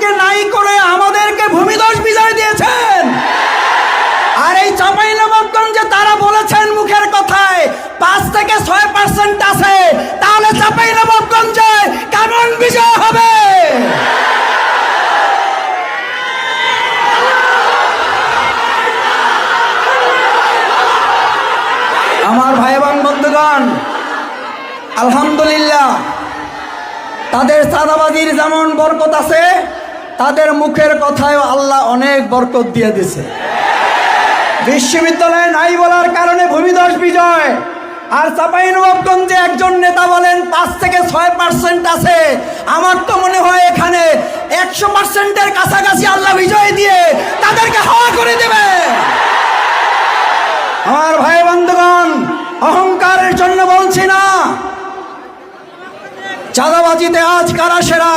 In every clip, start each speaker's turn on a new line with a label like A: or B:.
A: তাদেরকে নাই করে আমাদেরকে ভূমিধস বিজয় দিয়েছেন। আর এই চাঁপাইনবাবগঞ্জে তারা বলেছেন মুখের কথায় 5 থেকে 6% আছে, তাহলে চাঁপাইনবাবগঞ্জে কেমন বিজয় হবে? আমার ভাই এবং বন্ধুগণ, আলহামদুলিল্লাহ তাদের চাঁদাবাজির যেমন বরকত আছে, তাদের মুখের কথায় আল্লাহ অনেক বরকত দিয়ে দিছে। বিশ্ববিদ্যালয়ে নাই বলার কারণে ভূমিধস বিজয়। আর চাঁপাইনবাবগঞ্জে একজন নেতা বলেন 5 থেকে 6% আছে। আমার তো মনে হয় এখানে 100%-এর কাছাকাছি আল্লাহ বিজয় দিয়ে তাদেরকে হাওয়া করে দেবে। আমার ভাই বন্ধুগণ, অহংকারের জন্য বলছি না। চাঁদাবাজিতে আজ কারা সেরা?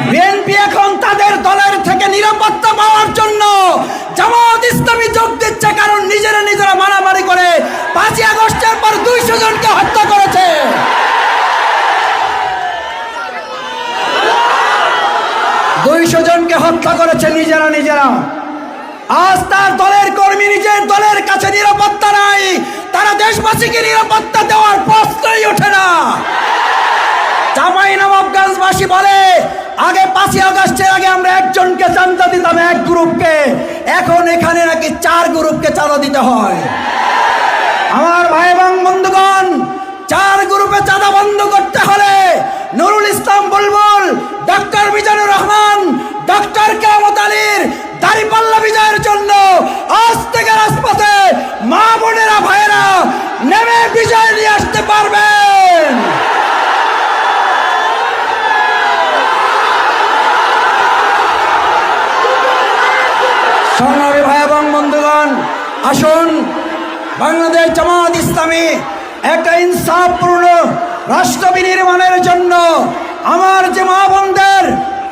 A: বিএনপি এখন তাদের দলের থেকে নিরাপত্তা পাওয়ার জন্য জামাত ইসলামী যোগ দিচ্ছে, কারণ নিজেরা মারামারি করে 5ই আগস্টের পর 200 জনকে হত্যা করেছে। নিজেরা। আজ তার দলের কর্মী নিজের দলের কাছে নিরাপত্তা নাই, তারা দেশবাসীকে নিরাপত্তা দেওয়ার প্রশ্নই ওঠে না। চাঁপাইনবাবগঞ্জবাসী বলে আগে 5ই আগস্টের আগে আমরা একজনকে চাঁদা দিতাম, এক গ্রুপকে, এখন এখানে নাকি 4 গ্রুপকে চাঁদা দিতে হয়। আমার ভাই এবং বন্ধুগণ, 4 গ্রুপে চাঁদা বন্ধ করতে হলে নুরুল ইসলাম বুলবুল, ডক্টর মিজানুর রহমান, ডক্টর কেরামত আলীর দাঁড়িপাল্লা বিজয়ের জন্য আজ থেকে রাজপথে মা বোনেরা ভাইয়েরা নেমে বিজয় নিয়ে আসতে পারবেন। সংগ্রামী ভাই এবং বন্ধুগণ, আসুন বাংলাদেশ জামাত ইসলামী একটা ইনসাফপূর্ণ রাষ্ট্র বিনির্মাণের জন্য আমার যে মা বোনদের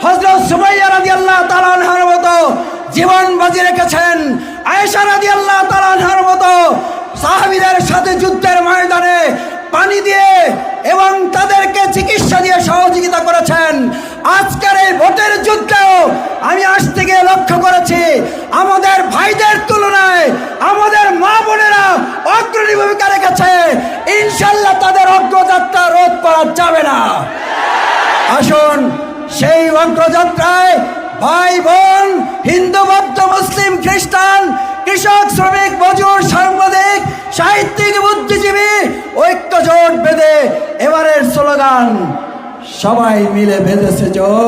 A: হযরত সুমাইয়া রাদিয়াল্লাহু তাআলা আনহার মতো জীবন বাজি রেখেছেন, আয়েশা রাদিয়াল্লাহু তাআলা আনহার মতো সাহাবীদের সাথে যুদ্ধের ময়দানে পানি দিয়ে এবং তাদেরকে চিকিৎসা দিয়ে সহযোগিতা করেছেন, আজকের এই ভোটের যুদ্ধেও আমি আজ থেকে লক্ষ্য করেছি আমাদের ভাইদের তুলনায় আমাদের মা বোনেরা অগ্রণী ভূমিকা রেখেছে। ইনশাআল্লাহ তাদের অগ্রযাত্রা রোধ করা যাবে না। আসুন সেই অগ্রযাত্রায় ভাই বোন, হিন্দু বৌদ্ধ মুসলিম খ্রিস্টান, কৃষক শ্রমিক মজুর সাংবাদিক সাহিত্যিক বুদ্ধিজীবী ঐক্য জোট বেঁধে এবারের স্লোগান সবাই মিলে বেঁধেছে জোট।